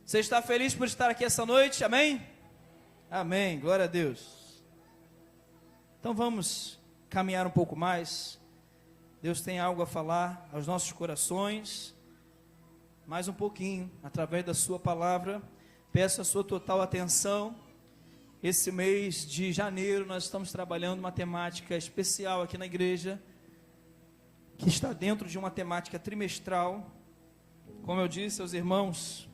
Você está feliz por estar aqui essa noite? Amém? Amém, glória a Deus. Então vamos caminhar um pouco mais. Deus tem algo a falar aos nossos corações, mais um pouquinho, através da sua palavra. Peço a sua total atenção. Esse mês de janeiro nós estamos trabalhando uma temática especial aqui na igreja, que está dentro de uma temática trimestral. Como eu disse aos irmãos,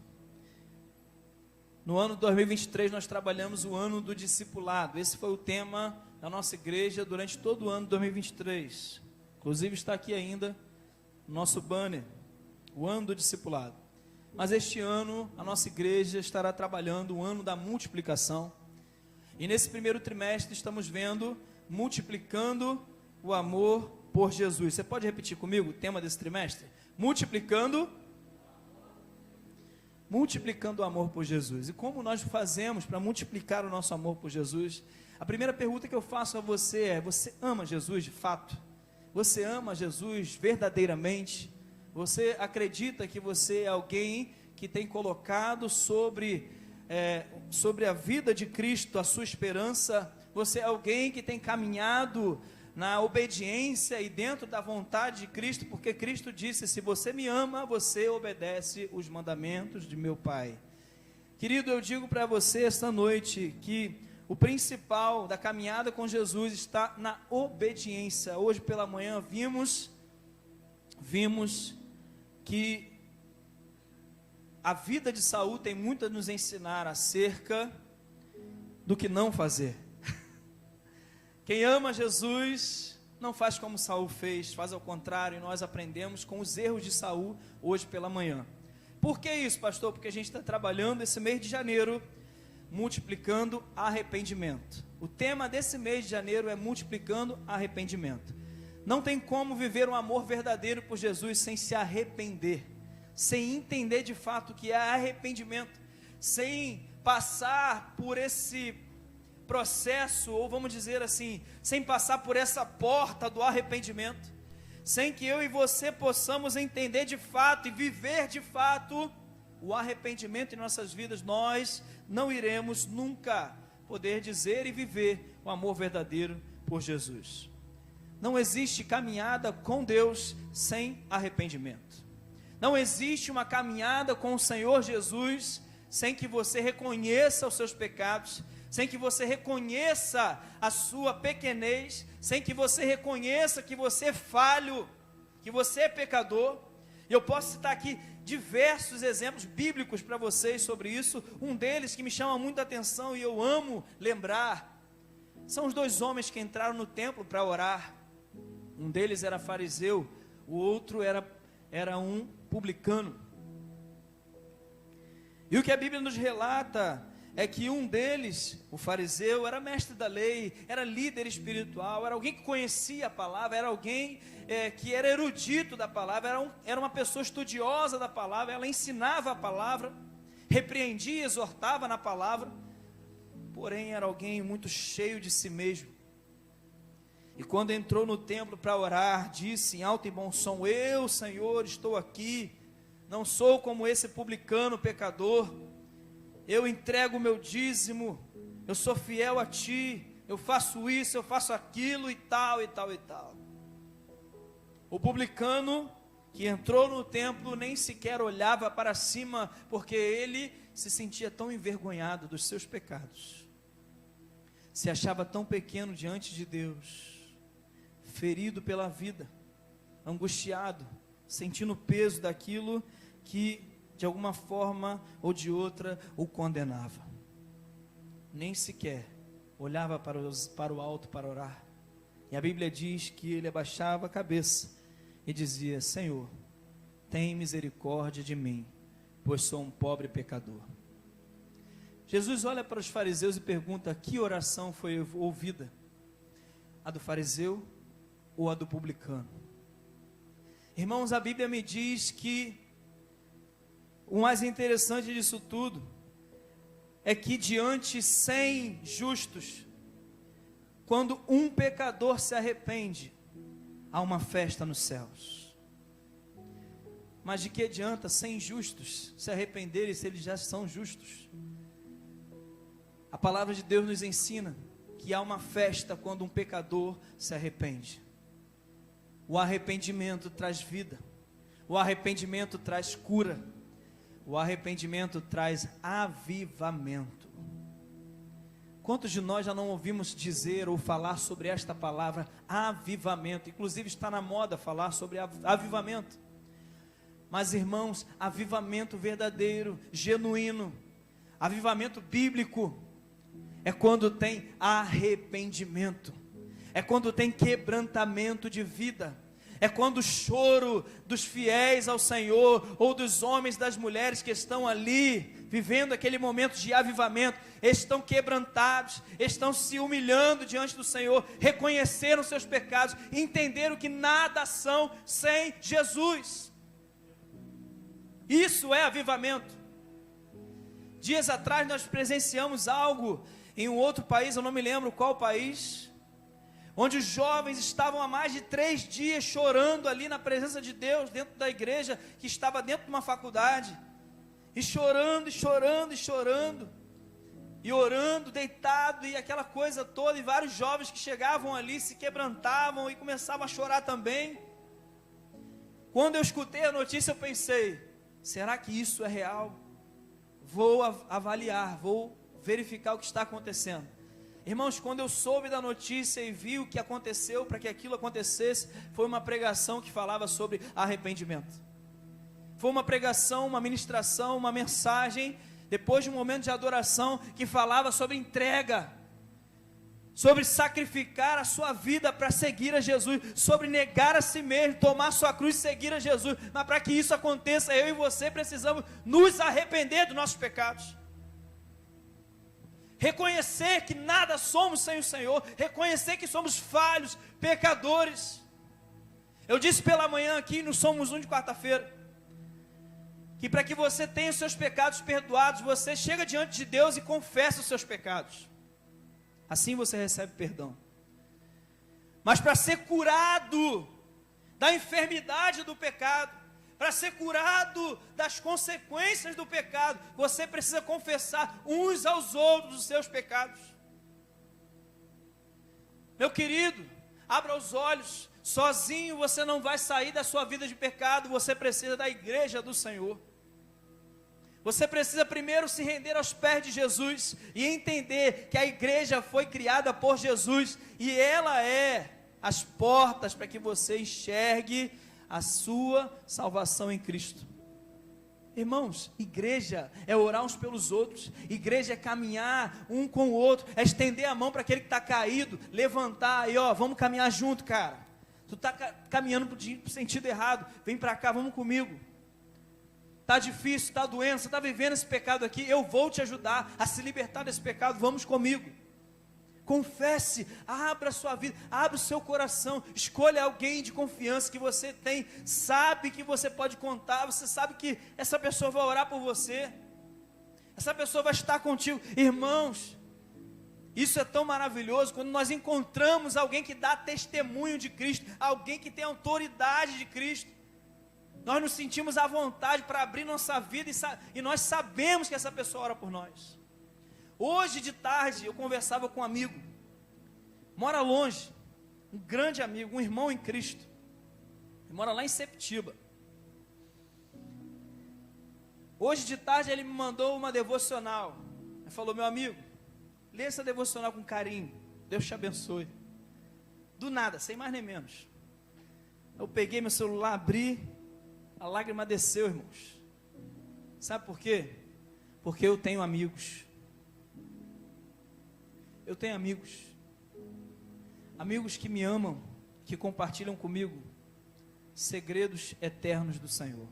no ano 2023 nós trabalhamos o ano do discipulado. Esse foi o tema da nossa igreja durante todo o ano de 2023. Inclusive está aqui ainda o nosso banner, o ano do discipulado. Mas este ano a nossa igreja estará trabalhando o ano da multiplicação. E nesse primeiro trimestre estamos vendo multiplicando o amor por Jesus. Você pode repetir comigo o tema desse trimestre? Multiplicando o amor por Jesus. E como nós fazemos para multiplicar o nosso amor por Jesus? A primeira pergunta que eu faço a você é: você ama Jesus de fato? Você ama Jesus verdadeiramente? Você acredita que você é alguém que tem colocado sobre a vida de Cristo a sua esperança? Você é alguém que tem caminhado na obediência e dentro da vontade de Cristo? Porque Cristo disse: se você me ama, você obedece os mandamentos de meu Pai. Querido, eu digo para você esta noite que o principal da caminhada com Jesus está na obediência. Hoje pela manhã vimos que a vida de Saul tem muito a nos ensinar acerca do que não fazer. Quem ama Jesus não faz como Saul fez, faz ao contrário. E nós aprendemos com os erros de Saul hoje pela manhã. Por que isso, pastor? Porque a gente está trabalhando esse mês de janeiro multiplicando arrependimento. O tema desse mês de janeiro é multiplicando arrependimento. Não tem como viver um amor verdadeiro por Jesus sem se arrepender, sem entender de fato o que é arrependimento, sem passar por esse processo, ou vamos dizer assim, sem passar por essa porta do arrependimento, sem que eu e você possamos entender de fato e viver de fato o arrependimento em nossas vidas, nós não iremos nunca poder dizer e viver o amor verdadeiro por Jesus. Não existe caminhada com Deus sem arrependimento. Não existe uma caminhada com o Senhor Jesus sem que você reconheça os seus pecados, sem que você reconheça a sua pequenez, sem que você reconheça que você é falho, que você é pecador. E eu posso citar aqui diversos exemplos bíblicos para vocês sobre isso. Um deles que me chama muita atenção e eu amo lembrar, são os dois homens que entraram no templo para orar. Um deles era fariseu, o outro era um publicano. E o que a Bíblia nos relata é que um deles, o fariseu, era mestre da lei, era líder espiritual, era alguém que conhecia a palavra, era alguém que era erudito da palavra, era uma pessoa estudiosa da palavra, ela ensinava a palavra, repreendia, exortava na palavra, porém era alguém muito cheio de si mesmo. E quando entrou no templo para orar, disse em alto e bom som: eu, Senhor, estou aqui, não sou como esse publicano pecador, eu entrego o meu dízimo, eu sou fiel a Ti, eu faço isso, eu faço aquilo e tal, e tal, e tal. O publicano que entrou no templo nem sequer olhava para cima, porque ele se sentia tão envergonhado dos seus pecados, se achava tão pequeno diante de Deus, ferido pela vida, angustiado, sentindo o peso daquilo que de alguma forma ou de outra o condenava. Nem sequer olhava para o alto para orar. E a Bíblia diz que ele abaixava a cabeça e dizia: Senhor, tem misericórdia de mim, pois sou um pobre pecador. Jesus olha para os fariseus e pergunta: que oração foi ouvida? A do fariseu ou a do publicano? Irmãos, a Bíblia me diz que o mais interessante disso tudo é que diante 100 justos, quando um pecador se arrepende, há uma festa nos céus. Mas de que adianta 100 justos se arrependerem se eles já são justos? A palavra de Deus nos ensina que há uma festa quando um pecador se arrepende. O arrependimento traz vida. O arrependimento traz cura. O arrependimento traz avivamento. Quantos de nós já não ouvimos dizer ou falar sobre esta palavra avivamento? Inclusive está na moda falar sobre avivamento. Mas irmãos, avivamento verdadeiro, genuíno, avivamento bíblico, é quando tem arrependimento, é quando tem quebrantamento de vida, é quando o choro dos fiéis ao Senhor, ou dos homens, das mulheres que estão ali, vivendo aquele momento de avivamento, estão quebrantados, estão se humilhando diante do Senhor, reconheceram seus pecados, entenderam que nada são sem Jesus. Isso é avivamento. Dias atrás nós presenciamos algo em um outro país, eu não me lembro qual país, onde os jovens estavam há mais de 3 dias chorando ali na presença de Deus, dentro da igreja, que estava dentro de uma faculdade, e chorando, e chorando, e chorando, e orando, deitado, e aquela coisa toda, e vários jovens que chegavam ali, se quebrantavam, e começavam a chorar também. Quando eu escutei a notícia, eu pensei, será que isso é real? Vou avaliar, vou verificar o que está acontecendo. Irmãos, quando eu soube da notícia e vi o que aconteceu para que aquilo acontecesse, foi uma pregação que falava sobre arrependimento. Foi uma pregação, uma ministração, uma mensagem, depois de um momento de adoração, que falava sobre entrega, sobre sacrificar a sua vida para seguir a Jesus, sobre negar a si mesmo, tomar a sua cruz e seguir a Jesus. Mas para que isso aconteça, eu e você precisamos nos arrepender dos nossos pecados, reconhecer que nada somos sem o Senhor, reconhecer que somos falhos, pecadores. Eu disse pela manhã aqui no Somos Um de quarta-feira, que para que você tenha os seus pecados perdoados, você chega diante de Deus e confessa os seus pecados, assim você recebe perdão. Mas para ser curado da enfermidade do pecado, para ser curado das consequências do pecado, você precisa confessar uns aos outros os seus pecados. Meu querido, abra os olhos, sozinho você não vai sair da sua vida de pecado, você precisa da igreja do Senhor. Você precisa primeiro se render aos pés de Jesus e entender que a igreja foi criada por Jesus e ela é as portas para que você enxergue a sua salvação em Cristo. Irmãos, igreja é orar uns pelos outros, igreja é caminhar um com o outro, é estender a mão para aquele que está caído, levantar e vamos caminhar junto, cara. Tu está caminhando para o sentido errado, vem para cá, vamos comigo. Está difícil, está doendo, você está vivendo esse pecado aqui, eu vou te ajudar a se libertar desse pecado, vamos comigo. Confesse, abra a sua vida, abra o seu coração, escolha alguém de confiança que você tem, sabe que você pode contar, você sabe que essa pessoa vai orar por você, essa pessoa vai estar contigo. Irmãos, isso é tão maravilhoso quando nós encontramos alguém que dá testemunho de Cristo, alguém que tem autoridade de Cristo. Nós nos sentimos à vontade para abrir nossa vida e nós sabemos que essa pessoa ora por nós. Hoje de tarde eu conversava com um amigo, mora longe, um grande amigo, um irmão em Cristo, ele mora lá em Septiba. Hoje de tarde ele me mandou uma devocional, ele falou, meu amigo, lê essa devocional com carinho, Deus te abençoe. Do nada, sem mais nem menos. Eu peguei meu celular, abri, a lágrima desceu, irmãos. Sabe por quê? Porque eu tenho amigos. Eu tenho amigos. Amigos que me amam, que compartilham comigo segredos eternos do Senhor.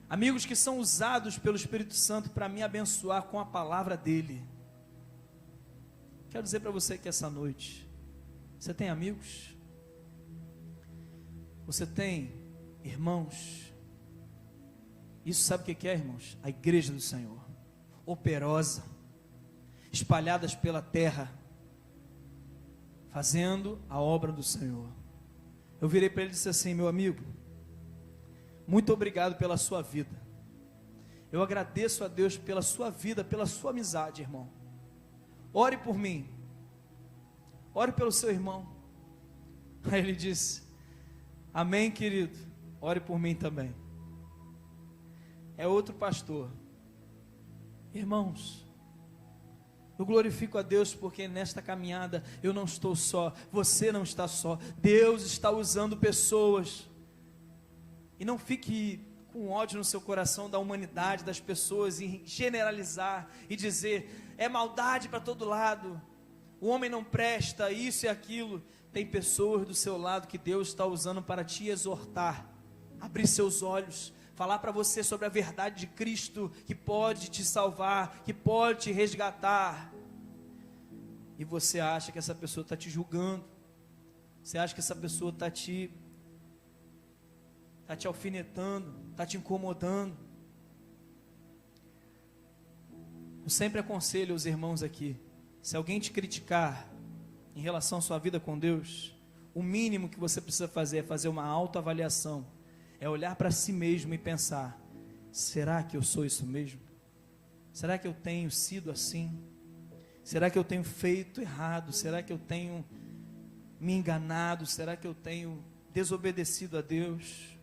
Amigos que são usados pelo Espírito Santo para me abençoar com a palavra dele. Quero dizer para você que essa noite, você tem amigos? Você tem irmãos? Isso sabe o que é, irmãos? A igreja do Senhor, operosa, espalhadas pela terra, fazendo a obra do Senhor. Eu virei para ele e disse assim, meu amigo, muito obrigado pela sua vida. Eu agradeço a Deus pela sua vida, pela sua amizade, irmão. Ore por mim. Ore pelo seu irmão. Aí ele disse: amém, querido. Ore por mim também. É outro pastor. Irmãos, eu glorifico a Deus porque nesta caminhada eu não estou só, você não está só. Deus está usando pessoas. E não fique com ódio no seu coração da humanidade, das pessoas, e generalizar e dizer: é maldade para todo lado, o homem não presta, isso e aquilo. Tem pessoas do seu lado que Deus está usando para te exortar, abrir seus olhos, falar para você sobre a verdade de Cristo, que pode te salvar, que pode te resgatar. E você acha que essa pessoa está te julgando, você acha que essa pessoa está te alfinetando, está te incomodando. Eu sempre aconselho os irmãos aqui: se alguém te criticar em relação à sua vida com Deus, o mínimo que você precisa fazer é fazer uma autoavaliação, é olhar para si mesmo e pensar: será que eu sou isso mesmo? Será que eu tenho sido assim? Será que eu tenho feito errado? Será que eu tenho me enganado? Será que eu tenho desobedecido a Deus?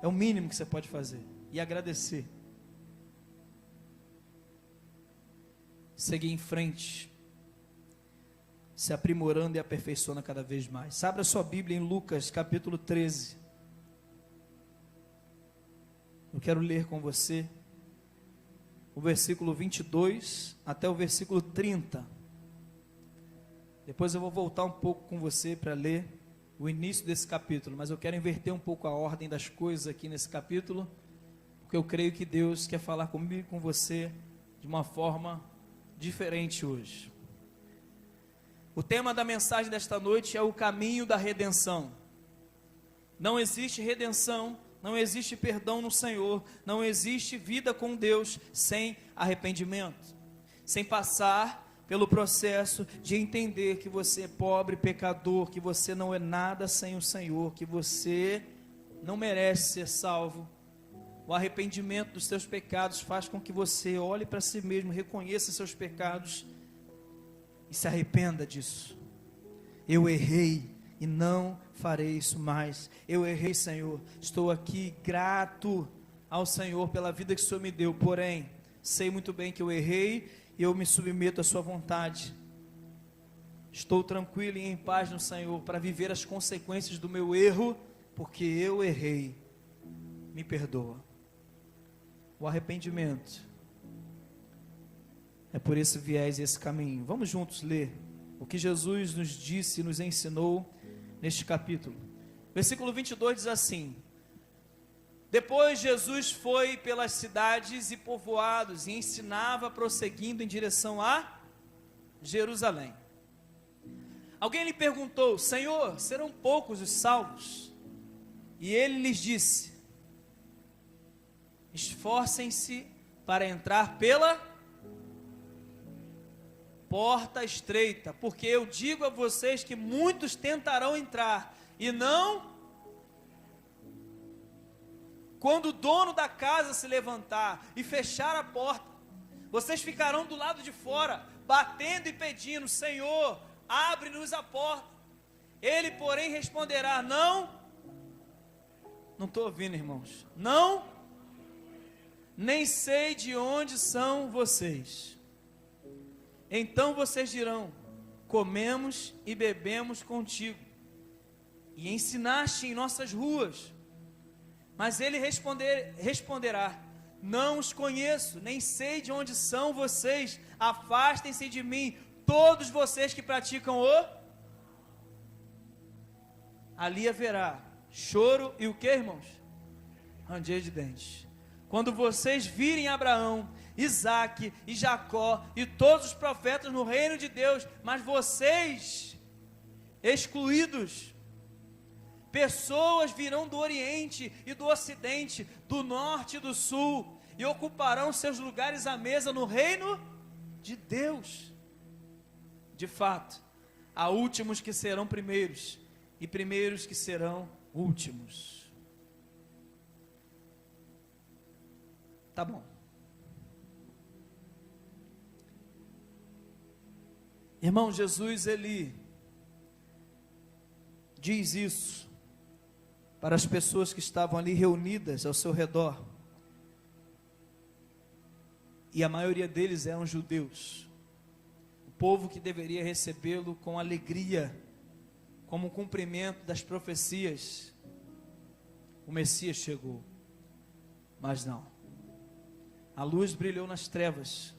É o mínimo que você pode fazer, e agradecer, seguir em frente, se aprimorando e aperfeiçoando cada vez mais. Abra sua Bíblia em Lucas capítulo 13. Eu quero ler com você o versículo 22 até o versículo 30. Depois eu vou voltar um pouco com você para ler o início desse capítulo, mas eu quero inverter um pouco a ordem das coisas aqui nesse capítulo, porque eu creio que Deus quer falar comigo e com você de uma forma diferente hoje. O tema da mensagem desta noite é o caminho da redenção. Não existe redenção, não existe perdão no Senhor, não existe vida com Deus sem arrependimento, sem passar pelo processo de entender que você é pobre, pecador, que você não é nada sem o Senhor, que você não merece ser salvo. O arrependimento dos seus pecados faz com que você olhe para si mesmo, reconheça seus pecados e se arrependa disso. Eu errei e não farei isso mais. Eu errei, Senhor. Estou aqui grato ao Senhor pela vida que o Senhor me deu. Porém, sei muito bem que eu errei e eu me submeto à sua vontade. Estou tranquilo e em paz no Senhor para viver as consequências do meu erro, porque eu errei. Me perdoa. O arrependimento é por esse viés e esse caminho. Vamos juntos ler o que Jesus nos disse e nos ensinou neste capítulo. Versículo 22 diz assim: depois Jesus foi pelas cidades e povoados e ensinava, prosseguindo em direção a Jerusalém. Alguém lhe perguntou: Senhor, serão poucos os salvos? E ele lhes disse: esforcem-se para entrar pela porta estreita, porque eu digo a vocês que muitos tentarão entrar e não. Quando o dono da casa se levantar e fechar a porta, vocês ficarão do lado de fora, batendo e pedindo: Senhor, abre-nos a porta. Ele, porém, responderá: não estou ouvindo, irmãos, não, nem sei de onde são vocês. Então vocês dirão: comemos e bebemos contigo, e ensinaste em nossas ruas. Mas ele responderá: não os conheço, nem sei de onde são vocês, afastem-se de mim, todos vocês que praticam o... Ali haverá choro e o que, irmãos? Ranger de dentes. Quando vocês virem Abraão, Isaque e Jacó e todos os profetas no reino de Deus, mas vocês excluídos. Pessoas virão do Oriente e do Ocidente, do Norte e do Sul, e ocuparão seus lugares à mesa no reino de Deus. De fato, há últimos que serão primeiros, e primeiros que serão últimos. Tá bom. Irmão, Jesus, ele diz isso para as pessoas que estavam ali reunidas ao seu redor. E a maioria deles eram judeus. O povo que deveria recebê-lo com alegria, como cumprimento das profecias. O Messias chegou. Mas não. A luz brilhou nas trevas.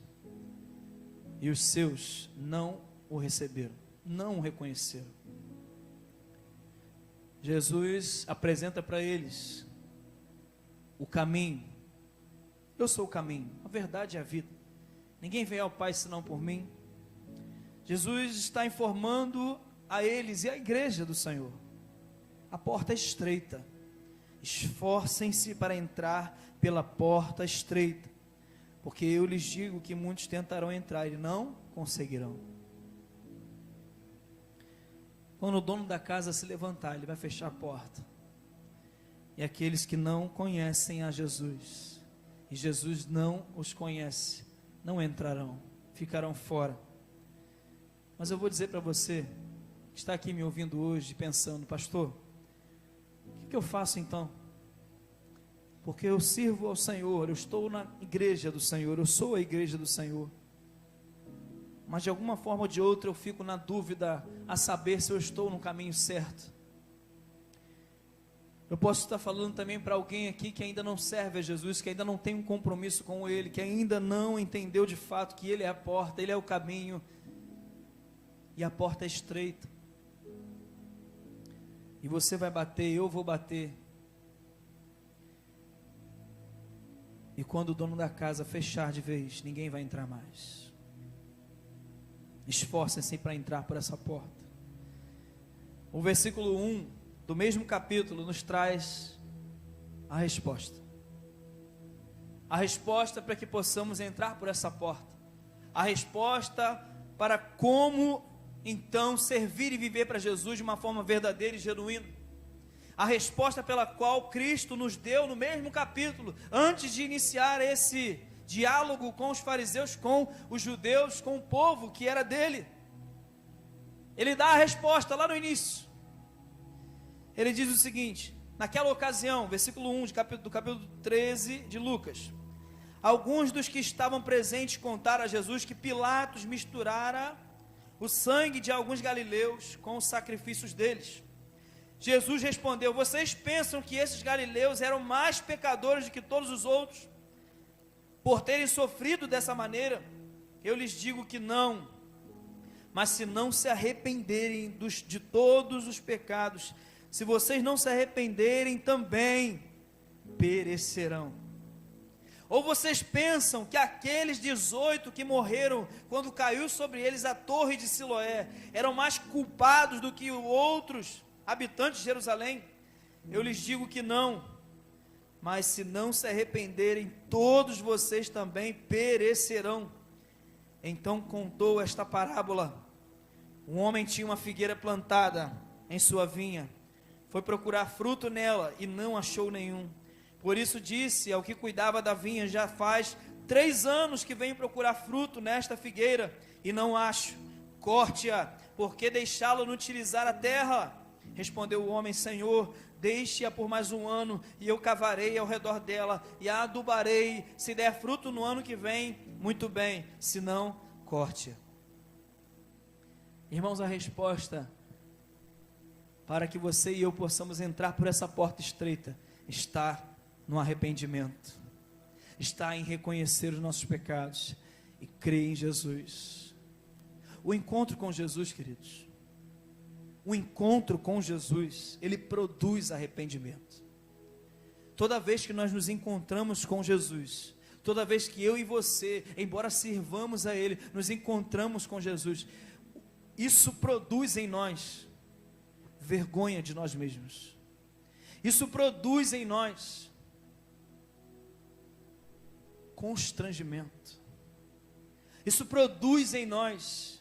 E os seus não o receberam, não o reconheceram. Jesus apresenta para eles o caminho. Eu sou o caminho, a verdade e a vida. Ninguém vem ao Pai senão por mim. Jesus está informando a eles e à igreja do Senhor: a porta é estreita. Esforcem-se para entrar pela porta estreita, porque eu lhes digo que muitos tentarão entrar e não conseguirão. Quando o dono da casa se levantar, ele vai fechar a porta. E aqueles que não conhecem a Jesus, e Jesus não os conhece, não entrarão, ficarão fora. Mas eu vou dizer para você, que está aqui me ouvindo hoje, pensando: pastor, o que eu faço então? Porque eu sirvo ao Senhor, eu estou na igreja do Senhor, eu sou a igreja do Senhor. Mas de alguma forma ou de outra eu fico na dúvida a saber se eu estou no caminho certo. Eu posso estar falando também para alguém aqui que ainda não serve a Jesus, que ainda não tem um compromisso com Ele, que ainda não entendeu de fato que Ele é a porta, Ele é o caminho, e a porta é estreita. E você vai bater, eu vou bater. E quando o dono da casa fechar de vez, ninguém vai entrar mais. Esforcem-se para entrar por essa porta. O versículo 1 do mesmo capítulo nos traz a resposta. A resposta para que possamos entrar por essa porta. A resposta para como então servir e viver para Jesus de uma forma verdadeira e genuína. A resposta pela qual Cristo nos deu no mesmo capítulo, antes de iniciar esse diálogo com os fariseus, com os judeus, com o povo que era dele. Ele dá a resposta lá no início. Ele diz o seguinte: naquela ocasião, versículo 1 do capítulo 13 de Lucas: alguns dos que estavam presentes contaram a Jesus que Pilatos misturara o sangue de alguns galileus com os sacrifícios deles. Jesus respondeu: vocês pensam que esses galileus eram mais pecadores do que todos os outros, por terem sofrido dessa maneira? Eu lhes digo que não. Mas se não se arrependerem de todos os pecados, se vocês não se arrependerem, também perecerão. Ou vocês pensam que aqueles 18 que morreram quando caiu sobre eles a torre de Siloé eram mais culpados do que os outros habitantes de Jerusalém? Eu lhes digo que não. Mas se não se arrependerem, todos vocês também perecerão. Então contou esta parábola: um homem tinha uma figueira plantada em sua vinha, foi procurar fruto nela e não achou nenhum. Por isso disse ao que cuidava da vinha: já faz 3 anos que venho procurar fruto nesta figueira e não acho. Corte-a, porque deixá-la inutilizar a terra? Respondeu o homem: Senhor, deixe-a por mais 1 ano, e eu cavarei ao redor dela, e a adubarei. Se der fruto no ano que vem, muito bem, se não, corte-a. Irmãos, a resposta para que você e eu possamos entrar por essa porta estreita está no arrependimento, está em reconhecer os nossos pecados e crer em Jesus. O encontro com Jesus, queridos, o encontro com Jesus, ele produz arrependimento. Toda vez que nós nos encontramos com Jesus, toda vez que eu e você, embora sirvamos a Ele, nos encontramos com Jesus, isso produz em nós vergonha de nós mesmos. Isso produz em nós constrangimento. Isso produz em nós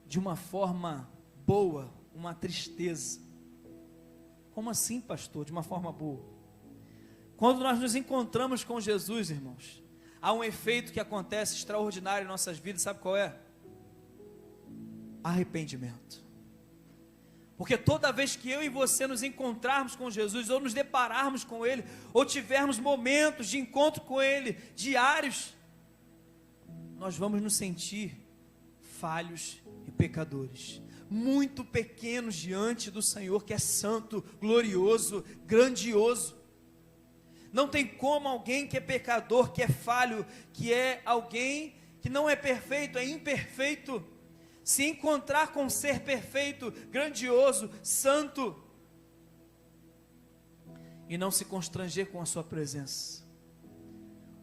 de uma forma boa, uma tristeza. Como assim, pastor? De uma forma boa. Quando nós nos encontramos com Jesus, irmãos, há um efeito que acontece extraordinário em nossas vidas, sabe qual é? Arrependimento. Porque toda vez que eu e você nos encontrarmos com Jesus, ou nos depararmos com Ele, ou tivermos momentos de encontro com Ele, diários, nós vamos nos sentir falhos e pecadores, muito pequenos diante do Senhor, que é santo, glorioso, grandioso. Não tem como alguém que é pecador, que é falho, que é alguém que não é perfeito, é imperfeito, se encontrar com um ser perfeito, grandioso, santo, e não se constranger com a sua presença.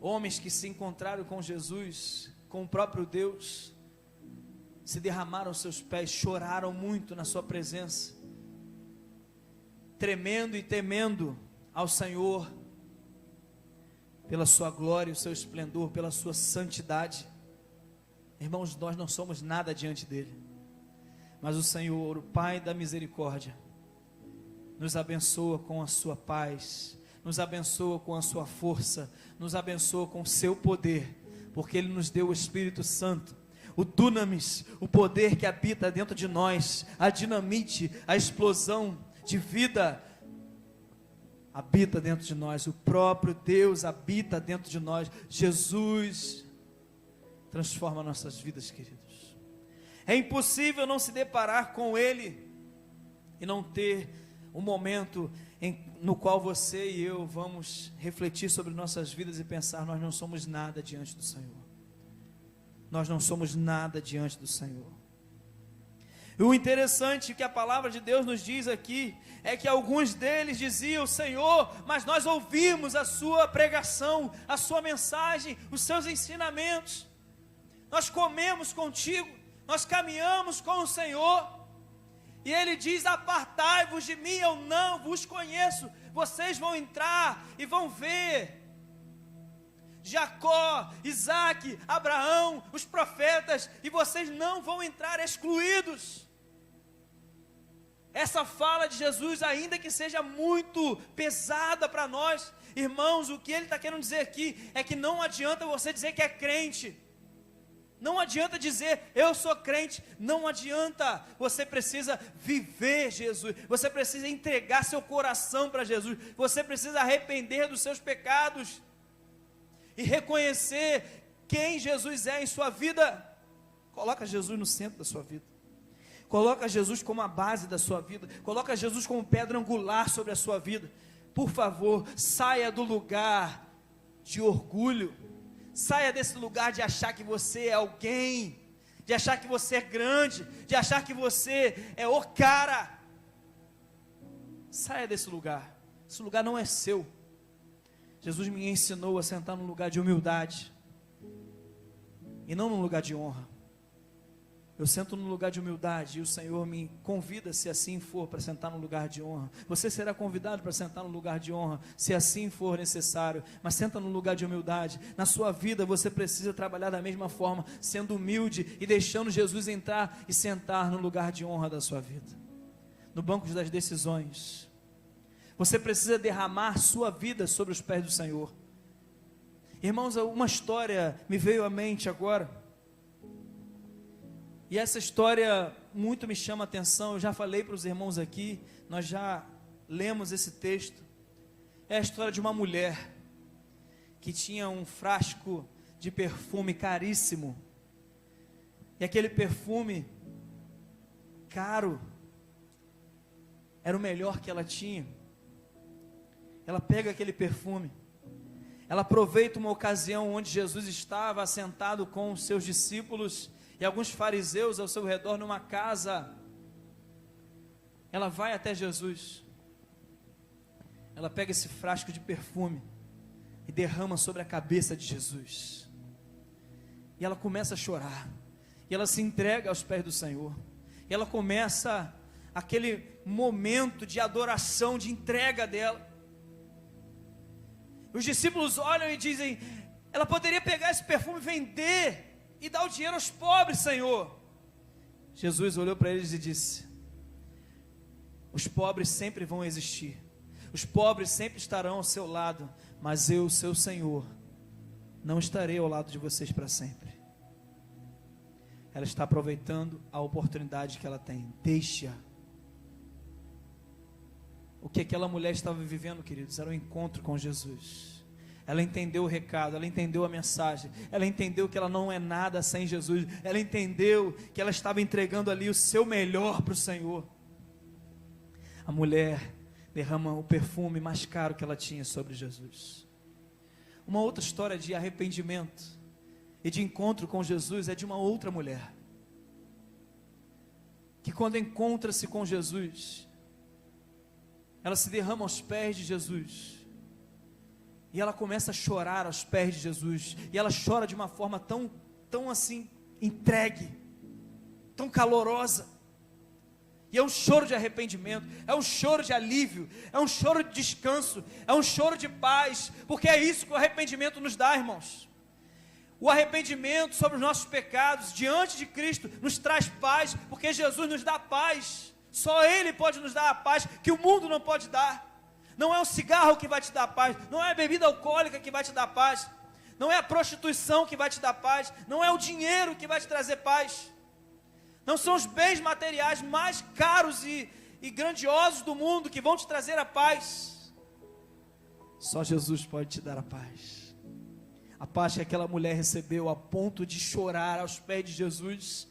Homens que se encontraram com Jesus, com o próprio Deus, se derramaram aos seus pés, choraram muito na sua presença, tremendo e temendo ao Senhor, pela sua glória, o seu esplendor, pela sua santidade. Irmãos, nós não somos nada diante dele, mas o Senhor, o Pai da misericórdia, nos abençoa com a sua paz, nos abençoa com a sua força, nos abençoa com o seu poder, porque Ele nos deu o Espírito Santo, o dunamis, o poder que habita dentro de nós, a dinamite, a explosão de vida, habita dentro de nós, o próprio Deus habita dentro de nós. Jesus transforma nossas vidas, queridos. É impossível não se deparar com Ele e não ter um momento no qual você e eu vamos refletir sobre nossas vidas e pensar: nós não somos nada diante do Senhor. Nós não somos nada diante do Senhor. E o interessante que a palavra de Deus nos diz aqui é que alguns deles diziam: Senhor, mas nós ouvimos a sua pregação, a sua mensagem, os seus ensinamentos, nós comemos contigo, nós caminhamos com o Senhor. E ele diz: apartai-vos de mim, eu não vos conheço. Vocês vão entrar e vão ver Jacó, Isaac, Abraão, os profetas, e vocês não vão entrar, excluídos. Essa fala de Jesus, ainda que seja muito pesada para nós, irmãos, o que ele está querendo dizer aqui é que não adianta você dizer que é crente, não adianta dizer eu sou crente, não adianta, você precisa viver Jesus, você precisa entregar seu coração para Jesus, você precisa arrepender dos seus pecados e reconhecer quem Jesus é em sua vida. Coloca Jesus no centro da sua vida, coloca Jesus como a base da sua vida, coloca Jesus como pedra angular sobre a sua vida. Por favor, saia do lugar de orgulho, saia desse lugar de achar que você é alguém, de achar que você é grande, de achar que você é o cara. Saia desse lugar, esse lugar não é seu. Jesus me ensinou a sentar num lugar de humildade e não num lugar de honra. Eu sento num lugar de humildade e o Senhor me convida, se assim for, para sentar num lugar de honra. Você será convidado para sentar num lugar de honra, se assim for necessário, mas senta num lugar de humildade. Na sua vida você precisa trabalhar da mesma forma, sendo humilde e deixando Jesus entrar e sentar no lugar de honra da sua vida, no banco das decisões. Você precisa derramar sua vida sobre os pés do Senhor. Irmãos, uma história me veio à mente agora, e essa história muito me chama a atenção. Eu já falei para os irmãos aqui, nós já lemos esse texto. É a história de uma mulher que tinha um frasco de perfume caríssimo, e aquele perfume caro era o melhor que ela tinha. Ela pega aquele perfume, ela aproveita uma ocasião onde Jesus estava assentado com os seus discípulos e alguns fariseus ao seu redor numa casa. Ela vai até Jesus, ela pega esse frasco de perfume e derrama sobre a cabeça de Jesus, e ela começa a chorar, e ela se entrega aos pés do Senhor, e ela começa aquele momento de adoração, de entrega dela. Os discípulos olham e dizem: ela poderia pegar esse perfume e vender e dar o dinheiro aos pobres, Senhor. Jesus olhou para eles e disse: Os pobres sempre vão existir, os pobres sempre estarão ao seu lado, mas eu, seu Senhor, não estarei ao lado de vocês para sempre. Ela está aproveitando a oportunidade que ela tem. Deixa. O que aquela mulher estava vivendo, queridos, era um encontro com Jesus. Ela entendeu o recado, ela entendeu a mensagem, ela entendeu que ela não é nada sem Jesus, ela entendeu que ela estava entregando ali o seu melhor para o Senhor. A mulher derrama o perfume mais caro que ela tinha sobre Jesus. Uma outra história de arrependimento e de encontro com Jesus é de uma outra mulher, que quando encontra-se com Jesus, ela se derrama aos pés de Jesus, e ela começa a chorar aos pés de Jesus, e ela chora de uma forma tão assim, entregue, tão calorosa, e é um choro de arrependimento, é um choro de alívio, é um choro de descanso, é um choro de paz, porque é isso que o arrependimento nos dá, irmãos. O arrependimento sobre os nossos pecados diante de Cristo nos traz paz, porque Jesus nos dá paz. Só Ele pode nos dar a paz que o mundo não pode dar. Não é o cigarro que vai te dar paz, não é a bebida alcoólica que vai te dar paz, não é a prostituição que vai te dar paz, não é o dinheiro que vai te trazer paz, não são os bens materiais mais caros e grandiosos do mundo que vão te trazer a paz. Só Jesus pode te dar a paz. A paz que aquela mulher recebeu a ponto de chorar aos pés de Jesus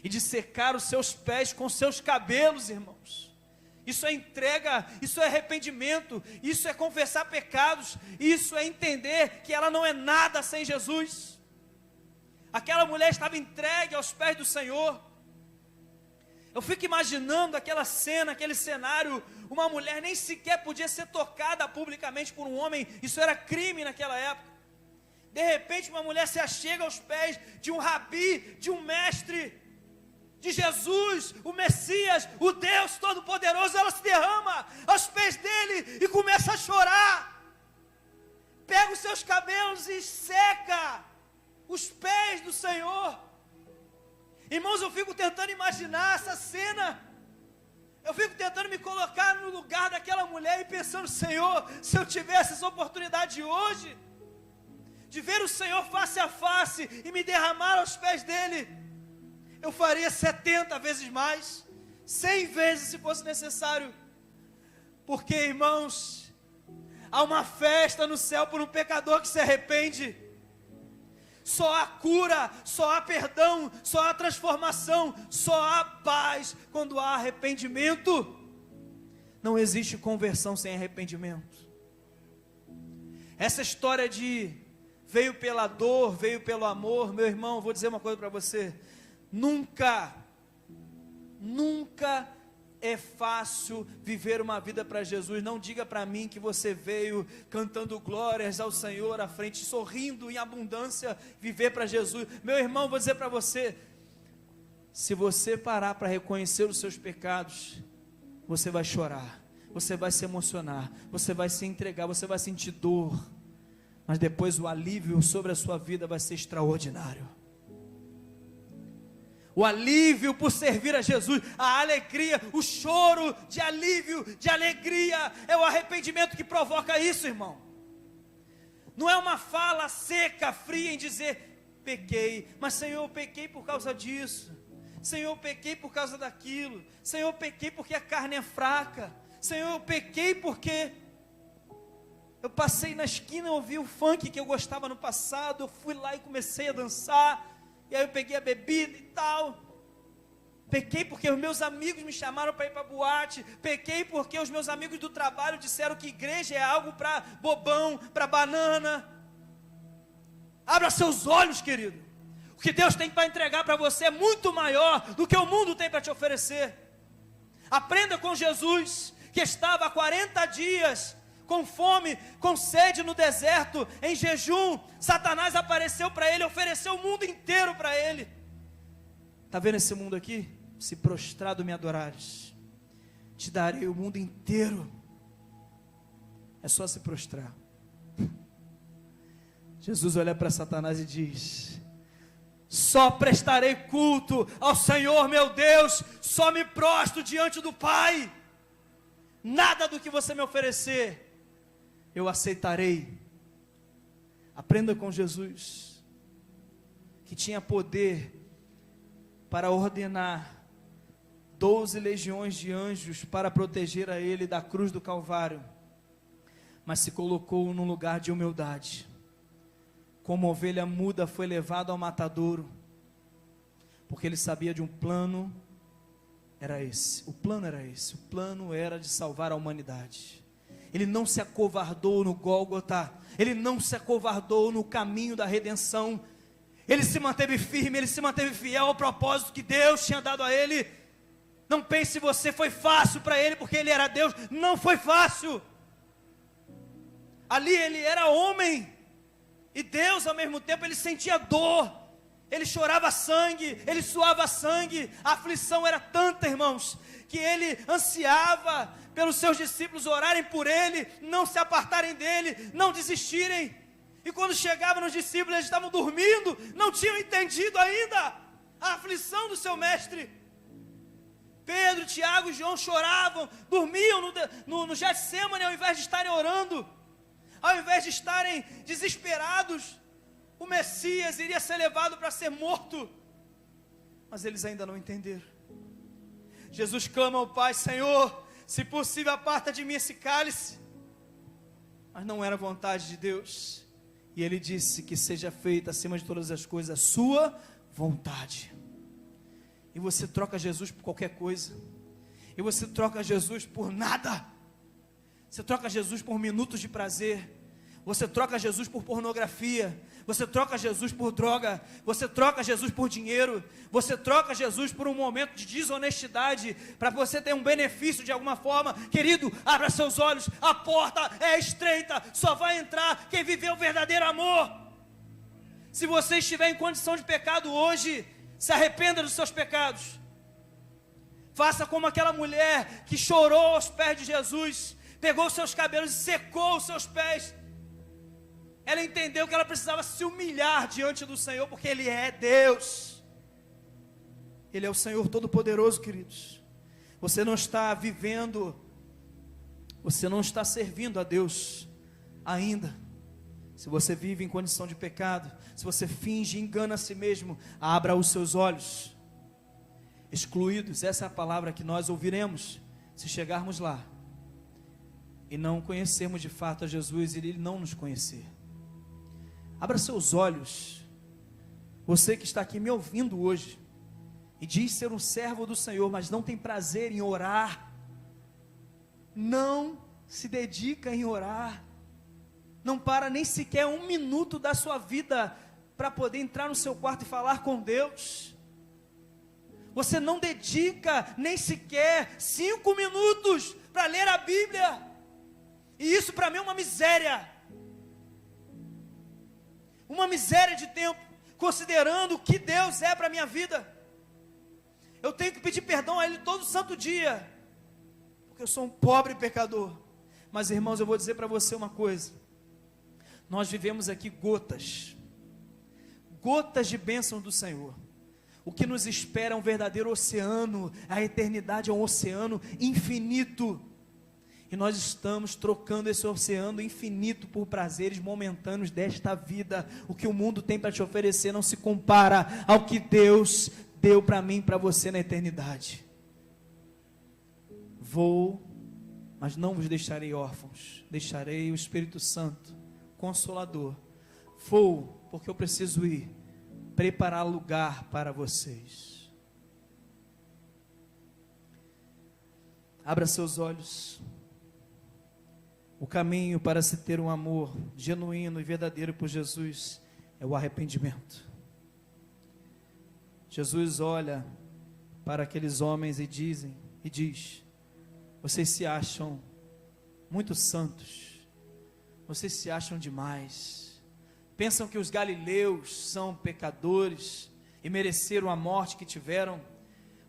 e de secar os seus pés com seus cabelos, irmãos. Isso é entrega, isso é arrependimento, isso é confessar pecados, isso é entender que ela não é nada sem Jesus. Aquela mulher estava entregue aos pés do Senhor. Eu fico imaginando aquela cena, aquele cenário, uma mulher nem sequer podia ser tocada publicamente por um homem, isso era crime naquela época. De repente uma mulher se achega aos pés de um rabi, de um mestre, de Jesus, o Messias, o Deus Todo-Poderoso. Ela se derrama aos pés dele e começa a chorar, pega os seus cabelos e seca os pés do Senhor. Irmãos, eu fico tentando imaginar essa cena, eu fico tentando me colocar no lugar daquela mulher e pensando: Senhor, se eu tivesse essa oportunidade hoje, de ver o Senhor face a face e me derramar aos pés dele, eu faria 70 vezes mais, 100 vezes se fosse necessário, porque, irmãos, há uma festa no céu por um pecador que se arrepende. Só há cura, só há perdão, só há transformação, só há paz quando há arrependimento. Não existe conversão sem arrependimento. Essa história de veio pela dor, veio pelo amor, meu irmão, vou dizer uma coisa para você: nunca é fácil viver uma vida para Jesus. Não diga para mim que você veio cantando glórias ao Senhor à frente, sorrindo em abundância, viver para Jesus. Meu irmão, vou dizer para você, se você parar para reconhecer os seus pecados, você vai chorar, você vai se emocionar, você vai se entregar, você vai sentir dor, mas depois o alívio sobre a sua vida vai ser extraordinário. O alívio por servir a Jesus, a alegria, o choro de alívio, de alegria, é o arrependimento que provoca isso, irmão. Não é uma fala seca, fria em dizer: pequei, mas Senhor, eu pequei por causa disso, Senhor, eu pequei por causa daquilo, Senhor, eu pequei porque a carne é fraca, Senhor, eu pequei porque eu passei na esquina, eu ouvi o funk que eu gostava no passado, eu fui lá e comecei a dançar, e aí eu peguei a bebida e tal. Pequei porque os meus amigos me chamaram para ir para boate. Pequei porque os meus amigos do trabalho disseram que igreja é algo para bobão, para banana. Abra seus olhos, querido. O que Deus tem para entregar para você é muito maior do que o mundo tem para te oferecer. Aprenda com Jesus, que estava há 40 dias com fome, com sede no deserto, em jejum. Satanás apareceu para ele, ofereceu o mundo inteiro para ele. Está vendo esse mundo aqui? Se prostrado me adorares, te darei o mundo inteiro. É só se prostrar. Jesus olha para Satanás e diz: só prestarei culto ao Senhor meu Deus, só me prostro diante do Pai. nada do que você me oferecer, eu aceitarei. Aprenda com Jesus, que tinha poder para ordenar 12 legiões de anjos para proteger a ele da cruz do Calvário, mas se colocou num lugar de humildade. Como ovelha muda foi levado ao matadouro, porque ele sabia de um plano. Era esse, o plano era esse, o plano era de salvar a humanidade. Ele não se acovardou no Gólgota, ele não se acovardou no caminho da redenção, ele se manteve firme, ele se manteve fiel ao propósito que Deus tinha dado a ele. Não pense você, foi fácil para ele, porque ele era Deus. Não foi fácil. Ali ele era homem, e Deus ao mesmo tempo. Ele sentia dor, ele chorava sangue, ele suava sangue. A aflição era tanta, irmãos, que ele ansiava pelos seus discípulos orarem por ele, não se apartarem dele, não desistirem. E quando chegava nos discípulos, eles estavam dormindo, não tinham entendido ainda a aflição do seu mestre. Pedro, Tiago e João choravam, dormiam no Getsêmani, ao invés de estarem orando, ao invés de estarem desesperados. O Messias iria ser levado para ser morto, mas eles ainda não entenderam. Jesus clama ao Pai: Senhor, se possível aparta de mim esse cálice, mas não era vontade de Deus, e ele disse que seja feita acima de todas as coisas a sua vontade. E você troca Jesus por qualquer coisa, e você troca Jesus por nada. Você troca Jesus por minutos de prazer, você troca Jesus por pornografia, você troca Jesus por droga, você troca Jesus por dinheiro, você troca Jesus por um momento de desonestidade, para você ter um benefício de alguma forma. Querido, abra seus olhos, a porta é estreita, só vai entrar quem viveu o verdadeiro amor. Se você estiver em condição de pecado hoje, se arrependa dos seus pecados. Faça como aquela mulher que chorou aos pés de Jesus, pegou os seus cabelos e secou os seus pés. Ela entendeu que ela precisava se humilhar diante do Senhor, porque Ele é Deus. Ele é o Senhor Todo-Poderoso, queridos. Você não está vivendo, você não está servindo a Deus ainda. Se você vive em condição de pecado, se você finge, engana a si mesmo, abra os seus olhos. Excluídos, essa é a palavra que nós ouviremos se chegarmos lá e não conhecermos de fato a Jesus e Ele não nos conhecer. Abra seus olhos. Você que está aqui me ouvindo hoje e diz ser um servo do Senhor, mas não tem prazer em orar, não se dedica em orar, não para nem sequer um minuto da sua vida para poder entrar no seu quarto e falar com Deus. Você não dedica nem sequer 5 minutos para ler a Bíblia, e isso para mim é uma miséria de tempo, considerando o que Deus é para a minha vida. Eu tenho que pedir perdão a Ele todo santo dia, porque eu sou um pobre pecador. Mas irmãos, eu vou dizer para você uma coisa: nós vivemos aqui gotas de bênção do Senhor. O que nos espera é um verdadeiro oceano. A eternidade é um oceano infinito, e nós estamos trocando esse oceano infinito por prazeres momentâneos desta vida. O que o mundo tem para te oferecer não se compara ao que Deus deu para mim e para você na eternidade. Vou, mas não vos deixarei órfãos, deixarei o Espírito Santo, Consolador. Vou, porque eu preciso ir preparar lugar para vocês. Abra seus olhos. O caminho para se ter um amor genuíno e verdadeiro por Jesus é o arrependimento. Jesus olha para aqueles homens e diz: vocês se acham muito santos, vocês se acham demais, pensam que os galileus são pecadores e mereceram a morte que tiveram.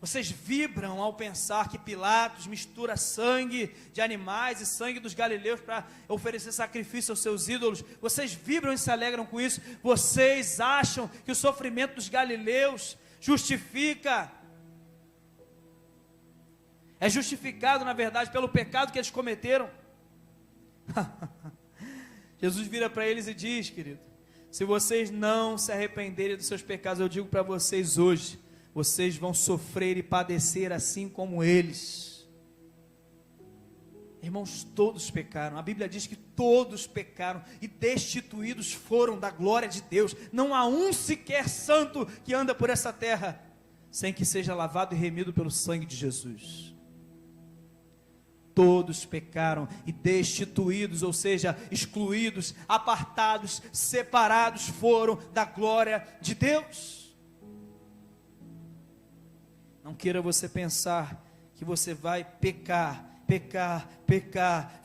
Vocês vibram ao pensar que Pilatos mistura sangue de animais e sangue dos galileus para oferecer sacrifício aos seus ídolos. Vocês vibram e se alegram com isso. Vocês acham que o sofrimento dos galileus justifica é justificado, na verdade, pelo pecado que eles cometeram. Jesus vira para eles e diz, querido, se vocês não se arrependerem dos seus pecados, eu digo para vocês hoje, vocês vão sofrer e padecer assim como eles. Irmãos, todos pecaram. A Bíblia diz que todos pecaram e destituídos foram da glória de Deus. Não há um sequer santo que anda por essa terra sem que seja lavado e remido pelo sangue de Jesus. Todos pecaram e destituídos, ou seja, excluídos, apartados, separados foram da glória de Deus. Não queira você pensar que você vai pecar,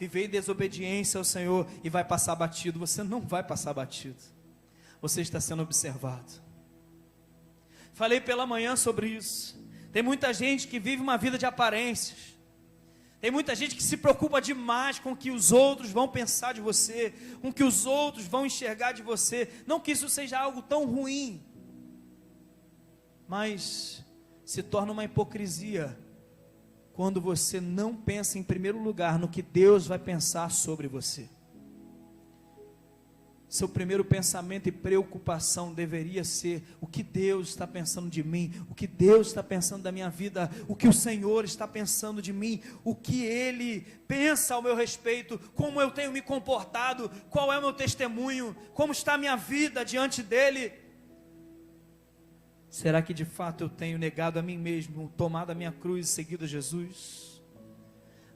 viver em desobediência ao Senhor e vai passar batido. Você não vai passar batido. Você está sendo observado. Falei pela manhã sobre isso. Tem muita gente que vive uma vida de aparências. Tem muita gente que se preocupa demais com o que os outros vão pensar de você, com o que os outros vão enxergar de você. Não que isso seja algo tão ruim, mas se torna uma hipocrisia quando você não pensa em primeiro lugar no que Deus vai pensar sobre você. Seu primeiro pensamento e preocupação deveria ser o que Deus está pensando de mim, o que Deus está pensando da minha vida, o que o Senhor está pensando de mim, o que Ele pensa ao meu respeito, como eu tenho me comportado, qual é o meu testemunho, como está a minha vida diante dEle. Será que de fato eu tenho negado a mim mesmo, tomado a minha cruz e seguido Jesus?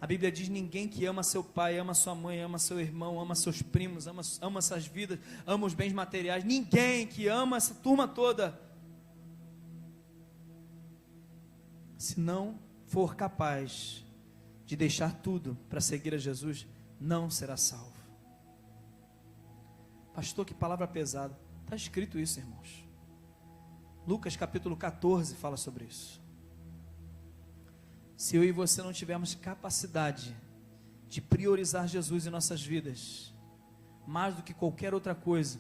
A Bíblia diz: ninguém que ama seu pai, ama sua mãe, ama seu irmão, ama seus primos, ama essas vidas, ama os bens materiais. Ninguém que ama essa turma toda, se não for capaz de deixar tudo para seguir a Jesus, não será salvo. Pastor, que palavra pesada. Está escrito isso, irmãos. Lucas capítulo 14 fala sobre isso. Se eu e você não tivermos capacidade de priorizar Jesus em nossas vidas, mais do que qualquer outra coisa,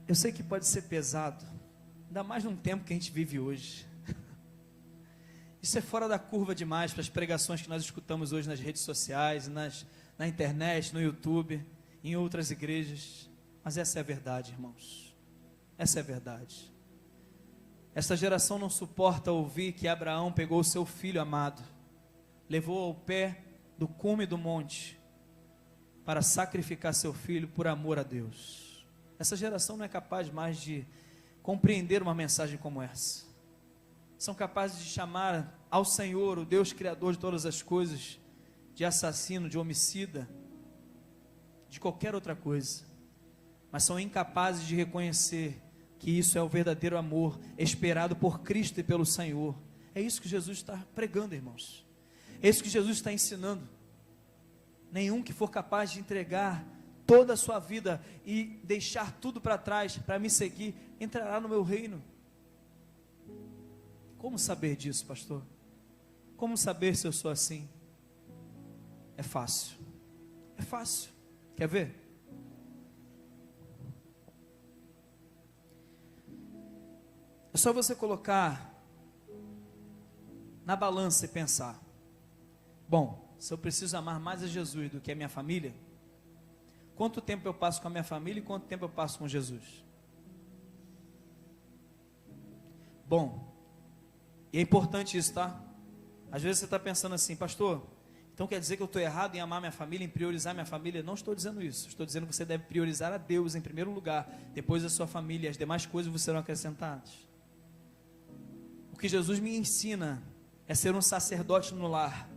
eu sei que pode ser pesado, ainda mais num tempo que a gente vive hoje. Isso é fora da curva demais para as pregações que nós escutamos hoje nas redes sociais, na internet, no YouTube, em outras igrejas. Mas essa é a verdade, irmãos. Essa é a verdade. Essa geração não suporta ouvir que Abraão pegou o seu filho amado, levou ao pé do cume do monte, para sacrificar seu filho por amor a Deus. Essa geração não é capaz mais de compreender uma mensagem como essa. São capazes de chamar ao Senhor, o Deus Criador de todas as coisas, de assassino, de homicida, de qualquer outra coisa, mas são incapazes de reconhecer que isso é o verdadeiro amor esperado por Cristo e pelo Senhor. É isso que Jesus está pregando, irmãos. É isso que Jesus está ensinando. Nenhum que for capaz de entregar toda a sua vida e deixar tudo para trás para me seguir, entrará no meu reino. Como saber disso, pastor? Como saber se eu sou assim? É fácil. É fácil. Quer ver? É só você colocar na balança e pensar: bom, se eu preciso amar mais a Jesus do que a minha família, quanto tempo eu passo com a minha família e quanto tempo eu passo com Jesus? Bom, e é importante isso, tá? Às vezes você está pensando assim: pastor, então quer dizer que eu estou errado em amar minha família, em priorizar minha família? Não estou dizendo isso. Estou dizendo que você deve priorizar a Deus em primeiro lugar, depois a sua família, e as demais coisas vos serão acrescentadas. O que Jesus me ensina é ser um sacerdote no lar.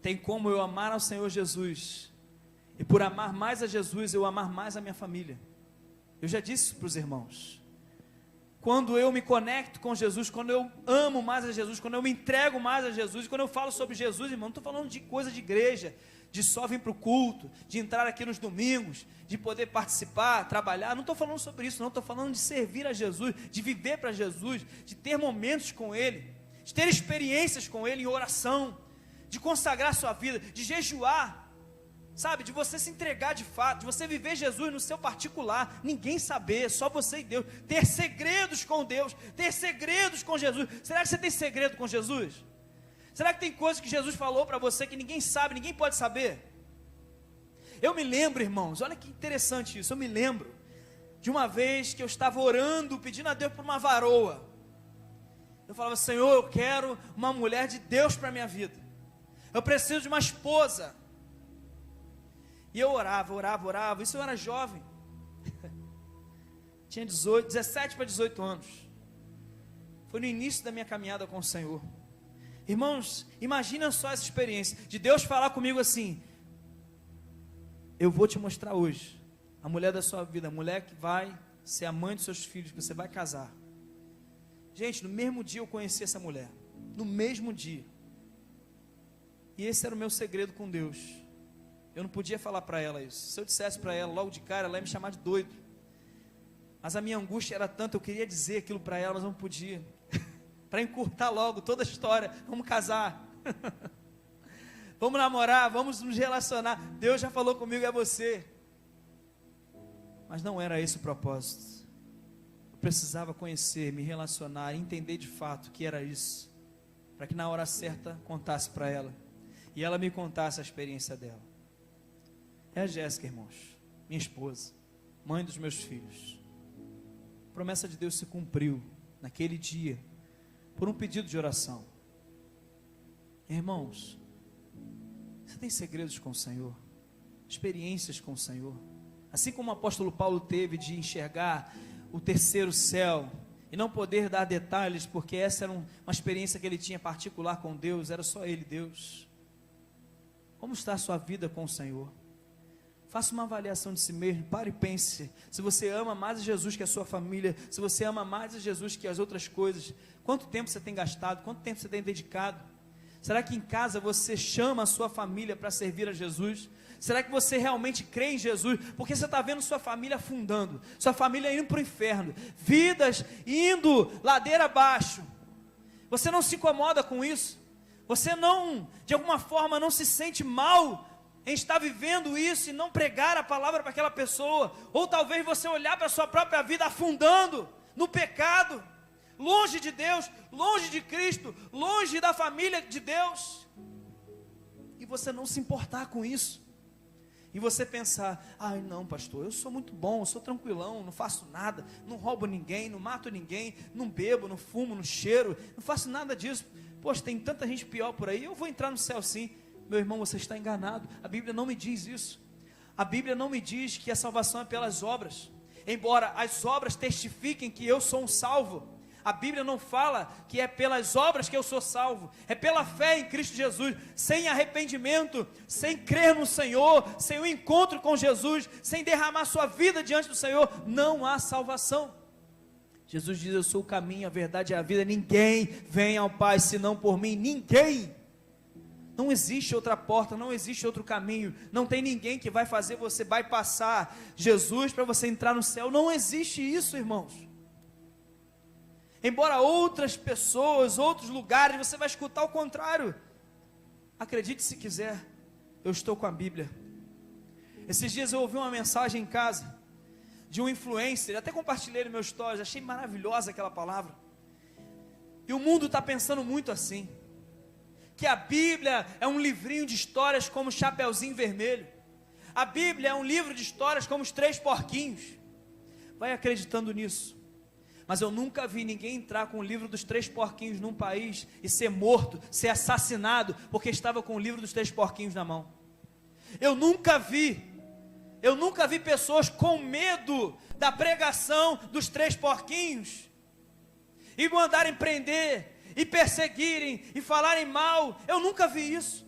Tem como eu amar ao Senhor Jesus, e por amar mais a Jesus, eu amar mais a minha família. Eu já disse para os irmãos, quando eu me conecto com Jesus, quando eu amo mais a Jesus, quando eu me entrego mais a Jesus, e quando eu falo sobre Jesus, irmão, não estou falando de coisa de igreja, de só vir para o culto, de entrar aqui nos domingos, de poder participar, trabalhar. Não estou falando sobre isso, não. Estou falando de servir a Jesus, de viver para Jesus, de ter momentos com Ele, de ter experiências com Ele em oração, de consagrar sua vida, de jejuar, sabe, de você se entregar de fato, de você viver Jesus no seu particular, ninguém saber, só você e Deus, ter segredos com Deus, ter segredos com Jesus. Será que você tem segredo com Jesus? Será que tem coisas que Jesus falou para você que ninguém sabe, ninguém pode saber? Eu me lembro, irmãos, olha que interessante isso, eu me lembro de uma vez que eu estava orando, pedindo a Deus por uma varoa. Eu falava: Senhor, eu quero uma mulher de Deus para a minha vida, eu preciso de uma esposa. E eu orava, isso eu era jovem, tinha 17 para 18 anos, foi no início da minha caminhada com o Senhor. Irmãos, imagina só essa experiência, de Deus falar comigo assim: eu vou te mostrar hoje, a mulher da sua vida, a mulher que vai ser a mãe dos seus filhos, que você vai casar. Gente, no mesmo dia eu conheci essa mulher, no mesmo dia, e esse era o meu segredo com Deus. Eu não podia falar para ela isso. Se eu dissesse para ela logo de cara, ela ia me chamar de doido. Mas a minha angústia era tanta, eu queria dizer aquilo para ela, mas não podia. Para encurtar logo toda a história, vamos casar. Vamos namorar, vamos nos relacionar. Deus já falou comigo, é você. Mas não era esse o propósito. Eu precisava conhecer, me relacionar, entender de fato o que era isso, para que na hora certa contasse para ela, e ela me contasse a experiência dela. É a Jéssica, irmãos, minha esposa, mãe dos meus filhos. A promessa de Deus se cumpriu naquele dia, por um pedido de oração. Irmãos, você tem segredos com o Senhor, experiências com o Senhor, assim como o apóstolo Paulo teve de enxergar o terceiro céu, e não poder dar detalhes, porque essa era uma experiência que ele tinha particular com Deus, era só ele, Deus. Como está a sua vida com o Senhor? Faça uma avaliação de si mesmo, pare e pense, se você ama mais a Jesus que a sua família, se você ama mais a Jesus que as outras coisas, quanto tempo você tem gastado, quanto tempo você tem dedicado? Será que em casa você chama a sua família para servir a Jesus? Será que você realmente crê em Jesus? Porque você está vendo sua família afundando, sua família indo para o inferno, vidas indo ladeira abaixo, você não se incomoda com isso? Você não, de alguma forma, não se sente mal em estar vivendo isso e não pregar a palavra para aquela pessoa? Ou talvez você olhar para a sua própria vida afundando no pecado, longe de Deus, longe de Cristo, longe da família de Deus, e você não se importar com isso, e você pensar: ai não, pastor, eu sou muito bom, eu sou tranquilão, não faço nada, não roubo ninguém, não mato ninguém, não bebo, não fumo, não cheiro, não faço nada disso. Poxa, tem tanta gente pior por aí, eu vou entrar no céu sim. Meu irmão, você está enganado. A Bíblia não me diz isso. A Bíblia não me diz que a salvação é pelas obras, embora as obras testifiquem que eu sou um salvo. A Bíblia não fala que é pelas obras que eu sou salvo, é pela fé em Cristo Jesus. Sem arrependimento, sem crer no Senhor, sem o encontro com Jesus, sem derramar sua vida diante do Senhor, não há salvação. Jesus diz: eu sou o caminho, a verdade e a vida, ninguém vem ao Pai senão por mim. Ninguém. Não existe outra porta, não existe outro caminho, não tem ninguém que vai fazer você bypassar Jesus para você entrar no céu. Não existe isso, irmãos. Embora outras pessoas, outros lugares, você vai escutar o contrário. Acredite se quiser, eu estou com a Bíblia. Esses dias eu ouvi uma mensagem em casa de um influencer, até compartilhei no meu stories, achei maravilhosa aquela palavra. E o mundo está pensando muito assim, que a Bíblia é um livrinho de histórias como Chapeuzinho Vermelho. A Bíblia é um livro de histórias como os Três Porquinhos. Vai acreditando nisso. Mas eu nunca vi ninguém entrar com o livro dos Três Porquinhos num país e ser morto, ser assassinado, porque estava com o livro dos Três Porquinhos na mão. Eu nunca vi pessoas com medo da pregação dos Três Porquinhos e mandarem prender, e perseguirem, e falarem mal. Eu nunca vi isso.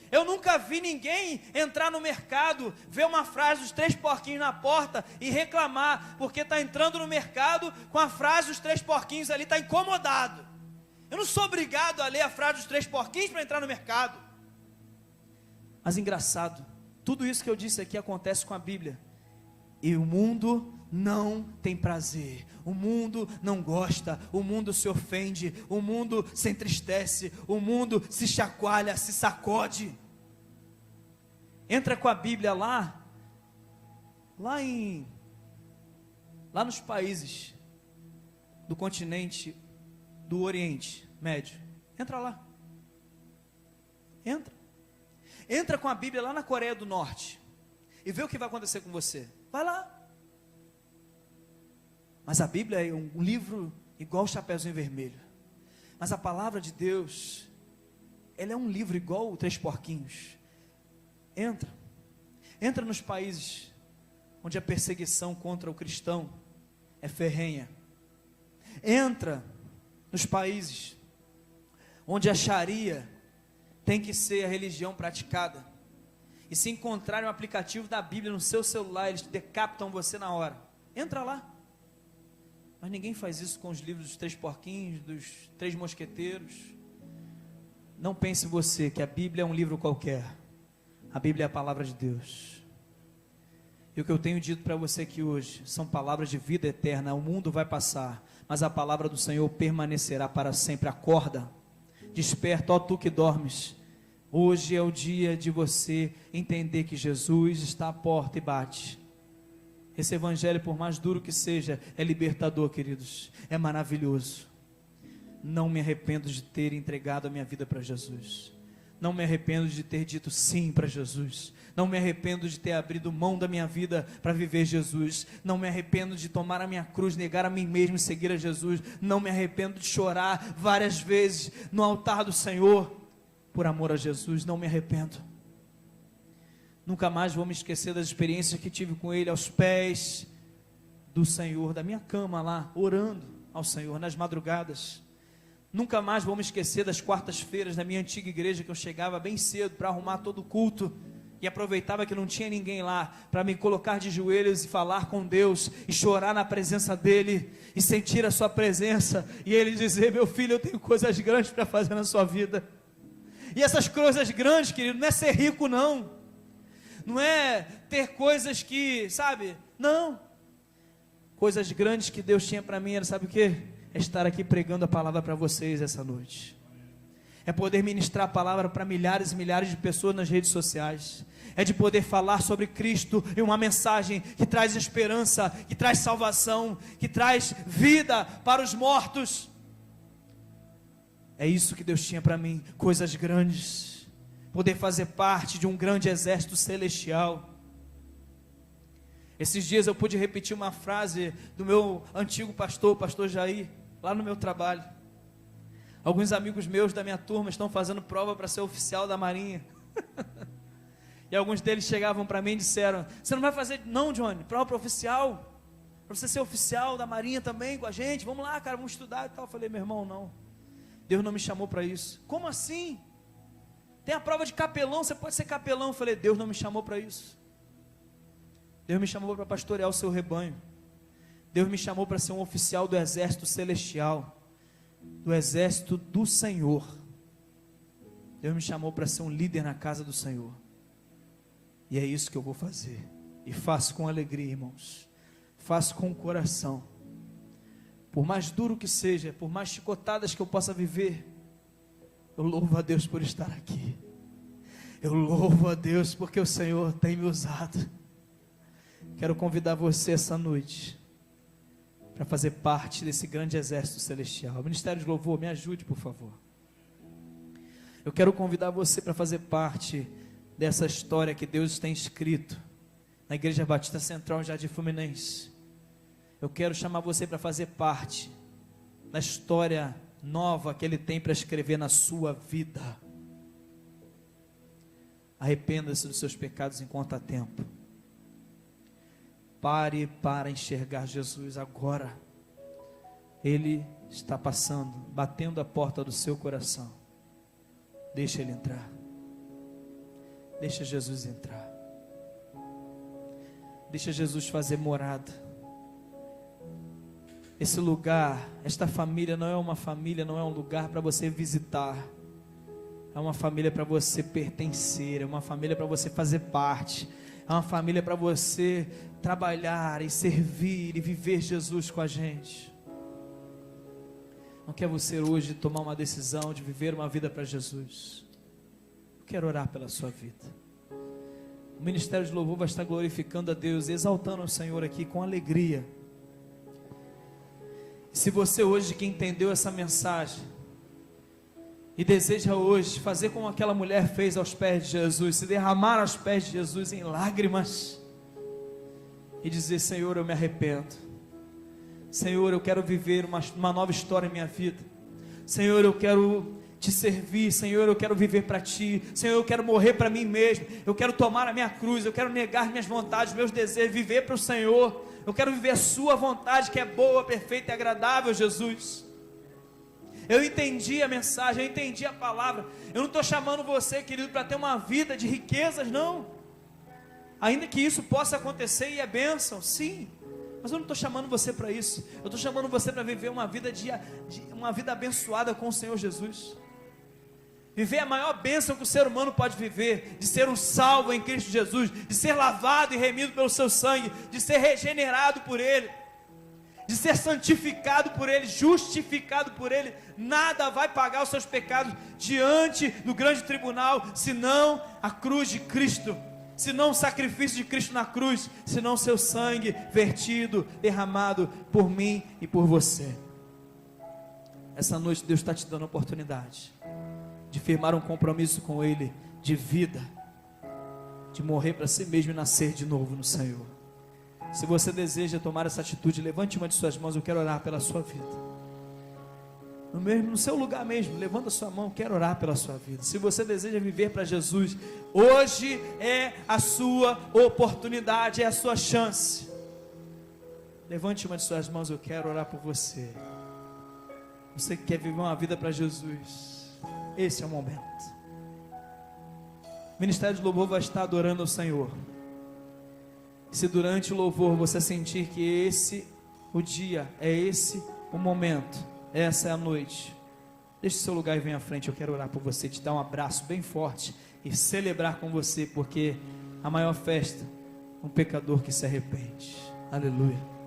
Eu nunca vi ninguém entrar no mercado, ver uma frase dos Três Porquinhos na porta e reclamar, porque está entrando no mercado com a frase dos Três Porquinhos ali, está incomodado. Eu não sou obrigado a ler a frase dos Três Porquinhos para entrar no mercado. Mas engraçado, tudo isso que eu disse aqui acontece com a Bíblia, e o mundo não tem prazer, o mundo não gosta, o mundo se ofende, o mundo se entristece, o mundo se chacoalha, se sacode. Entra com a Bíblia lá nos países do continente do Oriente Médio. Entra lá. Entra com a Bíblia lá na Coreia do Norte e vê o que vai acontecer com você. Vai lá. Mas a Bíblia é um livro igual o Chapeuzinho Vermelho. Mas a palavra de Deus, ela é um livro igual o Três Porquinhos. Entra nos países onde a perseguição contra o cristão é ferrenha. Entra nos países onde a Sharia tem que ser a religião praticada. E se encontrarem um aplicativo da Bíblia no seu celular, eles decapitam você na hora. Entra lá. Mas ninguém faz isso com os livros dos Três Porquinhos, dos Três Mosqueteiros. Não pense você que a Bíblia é um livro qualquer. A Bíblia é a palavra de Deus. E o que eu tenho dito para você aqui hoje são palavras de vida eterna. O mundo vai passar, mas a palavra do Senhor permanecerá para sempre. Acorda, desperta, ó tu que dormes. Hoje é o dia de você entender que Jesus está à porta e bate. Esse evangelho, por mais duro que seja, é libertador, queridos. É maravilhoso. Não me arrependo de ter entregado a minha vida para Jesus. Não me arrependo de ter dito sim para Jesus. Não me arrependo de ter abrido mão da minha vida para viver Jesus. Não me arrependo de tomar a minha cruz, negar a mim mesmo e seguir a Jesus. Não me arrependo de chorar várias vezes no altar do Senhor por amor a Jesus. Não me arrependo. Nunca mais vou me esquecer das experiências que tive com Ele aos pés do Senhor, da minha cama lá, orando ao Senhor nas madrugadas. Nunca mais vou me esquecer das quartas-feiras da minha antiga igreja, que eu chegava bem cedo para arrumar todo o culto e aproveitava que não tinha ninguém lá para me colocar de joelhos e falar com Deus e chorar na presença dEle e sentir a sua presença e Ele dizer: meu filho, eu tenho coisas grandes para fazer na sua vida. E essas coisas grandes, querido, não é ser rico não é ter coisas que, sabe, não, coisas grandes que Deus tinha para mim era, sabe o que? É estar aqui pregando a palavra para vocês essa noite, é poder ministrar a palavra para milhares e milhares de pessoas nas redes sociais, é de poder falar sobre Cristo e uma mensagem que traz esperança, que traz salvação, que traz vida para os mortos. É isso que Deus tinha para mim, coisas grandes, poder fazer parte de um grande exército celestial. Esses dias eu pude repetir uma frase do meu antigo pastor, o pastor Jair, lá no meu trabalho. Alguns amigos meus da minha turma estão fazendo prova para ser oficial da Marinha. E alguns deles chegavam para mim e disseram: você não vai fazer não, Johnny, prova para oficial, para você ser oficial da Marinha também com a gente, vamos lá, cara, vamos estudar e tal. Eu falei: meu irmão, não, Deus não me chamou para isso. Como assim? Tem a prova de capelão, você pode ser capelão. Eu falei: Deus não me chamou para isso. Deus me chamou para pastorear o seu rebanho. Deus me chamou para ser um oficial do exército celestial, do exército do Senhor. Deus me chamou para ser um líder na casa do Senhor. E é isso que eu vou fazer. E faço com alegria, irmãos. Faço com o coração. Por mais duro que seja, por mais chicotadas que eu possa viver, eu louvo a Deus por estar aqui. Eu louvo a Deus porque o Senhor tem me usado. Quero convidar você essa noite para fazer parte desse grande exército celestial. O Ministério de Louvor, me ajude, por favor. Eu quero convidar você para fazer parte dessa história que Deus tem escrito na Igreja Batista Central em Jardim Fluminense. Eu quero chamar você para fazer parte da história nova que Ele tem para escrever na sua vida. Arrependa-se dos seus pecados enquanto há tempo. Pare para enxergar Jesus agora. Ele está passando, batendo a porta do seu coração. Deixa Ele entrar. Deixa Jesus entrar. Deixa Jesus fazer morada. Esse lugar, esta família não é uma família, não é um lugar para você visitar. É uma família para você pertencer, é uma família para você fazer parte. É uma família para você trabalhar e servir e viver Jesus com a gente. Não quer você hoje tomar uma decisão de viver uma vida para Jesus? Eu quero orar pela sua vida. O ministério de louvor vai estar glorificando a Deus, exaltando o Senhor aqui com alegria. Se você hoje que entendeu essa mensagem e deseja hoje fazer como aquela mulher fez aos pés de Jesus, se derramar aos pés de Jesus em lágrimas e dizer: Senhor, eu me arrependo, Senhor, eu quero viver uma nova história em minha vida, Senhor, eu quero te servir, Senhor, eu quero viver para ti, Senhor, eu quero morrer para mim mesmo, eu quero tomar a minha cruz, eu quero negar minhas vontades, meus desejos, viver para o Senhor, eu quero viver a sua vontade, que é boa, perfeita e agradável, Jesus. Eu entendi a mensagem, eu entendi a palavra. Eu não estou chamando você, querido, para ter uma vida de riquezas, não, ainda que isso possa acontecer e é bênção, sim, mas eu não estou chamando você para isso. Eu estou chamando você para viver uma vida uma vida abençoada com o Senhor Jesus. Viver a maior bênção que o ser humano pode viver, de ser um salvo em Cristo Jesus, de ser lavado e remido pelo seu sangue, de ser regenerado por Ele, de ser santificado por Ele, justificado por Ele. Nada vai pagar os seus pecados diante do grande tribunal, senão a cruz de Cristo, senão o sacrifício de Cristo na cruz, senão o seu sangue vertido, derramado por mim e por você. Essa noite Deus está te dando a oportunidade de firmar um compromisso com Ele, de vida, de morrer para si mesmo e nascer de novo no Senhor. Se você deseja tomar essa atitude, levante uma de suas mãos, eu quero orar pela sua vida. No seu lugar mesmo, levanta a sua mão, quero orar pela sua vida. Se você deseja viver para Jesus, hoje é a sua oportunidade, é a sua chance. Levante uma de suas mãos, eu quero orar por você. Você que quer viver uma vida para Jesus, esse é o momento. O ministério de louvor vai estar adorando ao Senhor. E se durante o louvor você sentir que esse o dia, é esse o momento, essa é a noite, deixe o seu lugar e venha à frente. Eu quero orar por você, te dar um abraço bem forte e celebrar com você, porque a maior festa, um pecador que se arrepende. Aleluia.